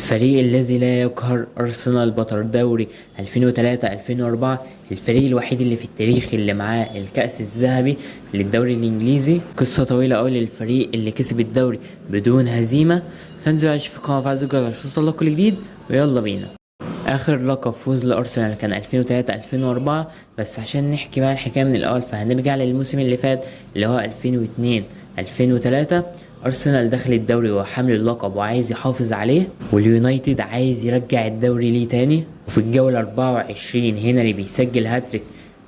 الفريق الذي لا يقهر أرسنال بطل دوري 2003-2004، الفريق الوحيد اللي في التاريخ اللي معاه الكأس الذهبي للدوري الإنجليزي. قصة طويلة أوي للفريق اللي كسب الدوري بدون هزيمة. فانزل عيش في قناة فعز الجرس عشان توصلك كل جديد، ويلا بينا. آخر لقب فوز لأرسنال كان 2003-2004، بس عشان نحكي بقى الحكاية من الأول فهنرجع للموسم اللي فات اللي هو 2002-2003. أرسنال دخل الدوري وهو حامل اللقب وعايز يحافظ عليه، واليونايتد عايز يرجع الدوري ليه تاني. وفي الجولة 24 هنري بيسجل هاتريك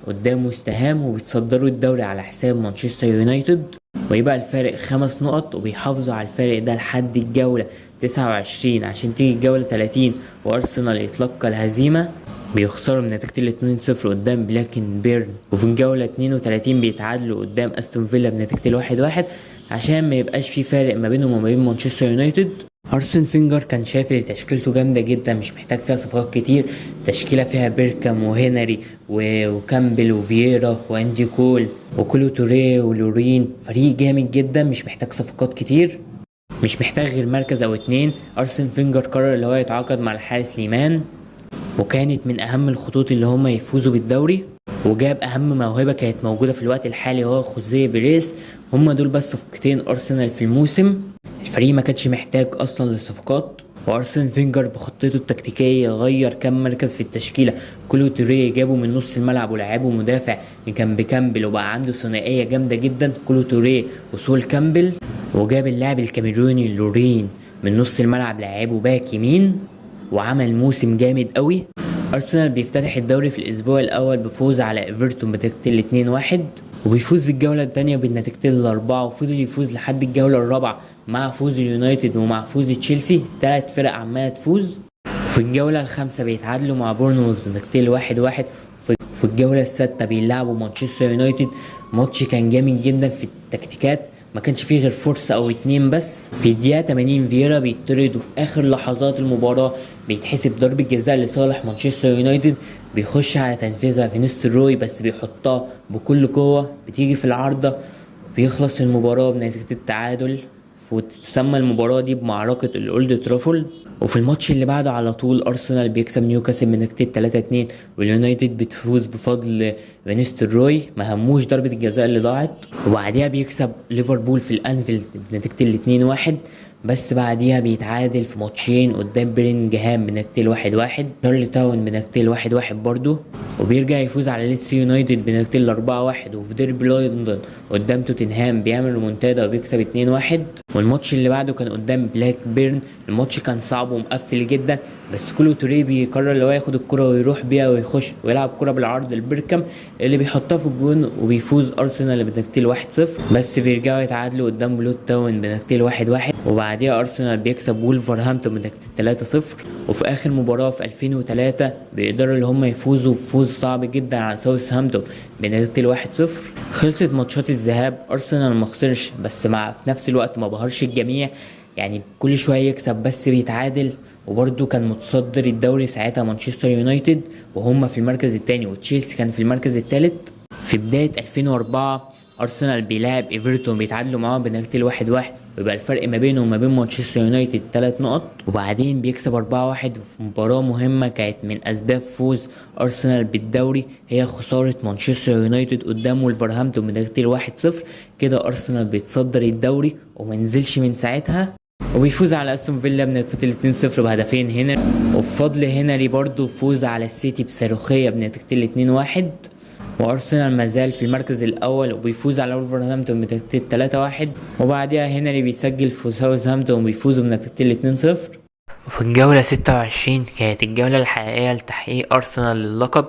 قدام وست هام وبيتصدروا الدوري على حساب مانشستر يونايتد، ويبقى الفارق 5 نقط، وبيحافظوا على الفارق ده لحد الجولة 29 عشان تيجي الجولة 30 وأرسنال يتلقى الهزيمة. بيخسروا من نتيجة 2-0 قدام بلاكن بيرن، وفي الجولة 32 بيتعادلوا قدام استون فيلا بنتيجة 1-1 عشان ما يبقاش في فارق ما بينهم وما بين مانشستر يونايتد. ارسن فينجر كان شايف ان تشكيلته جامده جدا، مش محتاج فيها صفقات كتير. تشكيله فيها بيركام وهنري وكامبل وفييرا واندي كول وكولو توريه ولورين، فريق جامد جدا مش محتاج صفقات كتير، مش محتاج غير مركز او اتنين. ارسن فينجر قرر اللي هو يتعاقد مع الحارس ليمان، وكانت من اهم الخطوط اللي هم يفوزوا بالدوري، وجاب اهم موهبه كانت موجوده في الوقت الحالي هو خوزيه بيريز. هم دول بس صفقتين ارسنال في الموسم. الفريق ما كانش محتاج اصلا للصفقات، وارسن فينجر بخطته التكتيكيه غير كام مركز في التشكيله. كولو توريه جابه من نص الملعب ولعبه مدافع جنب كامبل، وبقى عنده ثنائيه جامده جدا كولو توريه وسول كامبل. وجاب اللاعب الكاميروني لورين من نص الملعب لعبه باك يمين، وعمل موسم جامد قوي. ارسنال بيفتتح الدوري في الاسبوع الاول بفوز على ايفرتون بنتيجه 2-1، وبيفوز في الجوله الثانيه بالنتيجتين الاربعه، وفضل يفوز لحد الجوله الرابعه مع فوز اليونايتد ومع فوز تشيلسي. 3 فرق عماله تفوز. في الجوله الخامسه بيتعادلوا مع بورنموث بنتيجتين 1-1. في الجوله السادسه بيلعبوا مانشستر يونايتد. ماتش كان جامد جدا في التكتيكات، ما كانش فيه غير فرصة او اتنين بس. في الدقيقة 80 فييرا بيطرد، وفي اخر لحظات المباراة بيتحسب ضربة جزاء لصالح مانشستر يونايتد. بيخش على تنفيذها فينيستر روي بس بيحطها بكل قوة، بتيجي في العارضة. بيخلص المباراة بنتيجة التعادل، وتتسمى المباراة دي بمعركة الأولد ترافل. وفي الماتش اللي بعده على طول أرسنال بيكسب نيوكاسل بنتيجة 3-2، واليونايتد بتفوز بفضل فينيستر روي، ما هموش ضربة الجزاء اللي ضاعت. وبعديها بيكسب ليفربول في الأنفيلد بنتيجة 2-1، بس بعديها بيتعادل في ماتشين قدام بيرنجهام بنتيجة 1-1، تارلي تاون بنتيجة 1-1 برضه، وبيرجع يفوز على ليدز يونايتد بنتيجة 4-1. وفي ديربي لندن قدام توتنهام بيعمل ريمونتادا وبيكسب 2-1. والماتش اللي بعده كان قدام بلاك بيرن. الماتش كان صعب ومقفل جدا، بس كولو توريه بيقرر اللي هو ياخد الكرة ويروح بيها ويخش ويلعب كرة بالعرض لبيركام اللي بيحطها في الجون، وبيفوز ارسنال بنتيجة 1-0. بس بيرجعوا يتعادلوا قدام بلوت تاون بنتيجة 1-1، وبعديها ارسنال بيكسب وولفرهامبتون بنتيجة 3-0. وفي اخر مباراة في 2003 بيقدروا اللي هم يفوزوا بفوز صعب جدا على ساوثهامبتون بنتيجة 1-0. خلصت ماتشات الذهاب، ارسنال ما خسرش بس في نفس الوقت ما بهرش الجميع، يعني كل شويه يكسب بس بيتعادل. وبرده كان متصدر الدوري ساعتها مانشستر يونايتد وهم في المركز الثاني، وتشيلسي كان في المركز الثالث. في بدايه 2004 ارسنال بيلاعب ايفرتون بيتعادلوا معاهم بنتيجه 1-1، ويبقى الفرق ما بينه وما بين مانشستر يونايتد 3 نقط. وبعدين بيكسب 4-1 في مباراة مهمة كانت من أسباب فوز أرسنال بالدوري، هي خسارة مانشستر يونايتد قدام وولفرهامبتون بنتيجة 1-0. كده أرسنال بيتصدر الدوري ومنزلش من ساعتها، وبيفوز على استون فيلا بنتيجة 2-0 بهدفين هنري. وبفضل هنري برضو فوز على السيتي بصاروخية بنتيجة 2-1. وارسنال مازال في المركز الاول وبيفوز على وولفرهامبتون بنتيجة 3-1، وبعديها هنري بيسجل في ساوثهامبتون وبيفوزوا بنتيجة 2-0. وفي الجولة 26 كانت الجولة الحقيقية لتحقيق ارسنال للقب.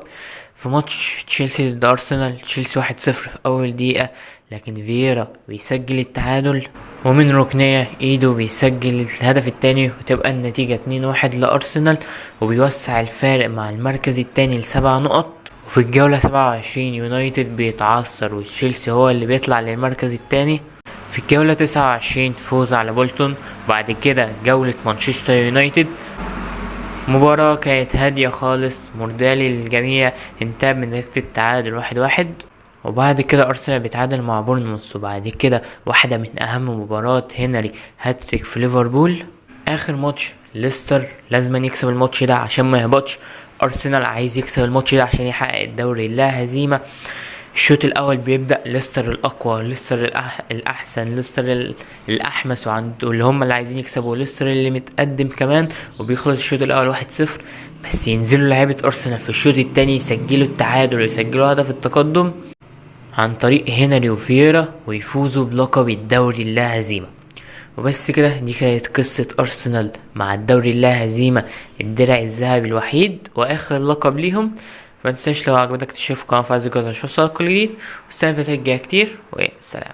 في ماتش تشيلسي ضد ارسنال، تشيلسي 1-0 في اول دقيقة، لكن فييرا بيسجل التعادل، ومن ركنية ايدو بيسجل الهدف التاني، وتبقى النتيجة 2-1 لارسنال، وبيوسع الفارق مع المركز التاني ل7 نقط. وفي الجولة 27 يونايتد بيتعثر وتشيلسي هو اللي بيطلع للمركز التاني. في الجولة 29 فوز على بولتون، وبعد كده جولة مانشستر يونايتد. مباراة كانت هادية خالص مرضية للجميع، انتهى بنتيجة التعادل 1-1. وبعد كده ارسنال بيتعادل مع بورنموث، وبعد كده واحدة من اهم مباريات هنري هاتريك في ليفربول. اخر ماتش ليستر لازم يكسب الماتش ده عشان ما يهبطش. ارسنال عايز يكسب الماتش ده عشان يحقق الدوري لا هزيمة. الشوط الاول بيبدأ ليستر الاقوى، ليستر الاحسن، ليستر الاحمس، واللي هم اللي عايزين يكسبوا، ليستر اللي متقدم كمان. وبيخلص الشوط الاول 1-0. بس ينزلوا لعيبة ارسنال في الشوط التاني يسجلوا التعادل ويسجلوا هدف التقدم عن طريق هنري وفييرا، ويفوزوا بلقب الدوري اللا هزيمة. وبس كده، دي كانت قصة أرسنال مع الدوري اللا هزيمة، الدرع الذهبي الوحيد وآخر لقب ليهم. متنساش لو عجبتك تشوف قناة فازي كده، تشوف كل جديد، والسنة اللي فاتت جاية كتير، والسلام.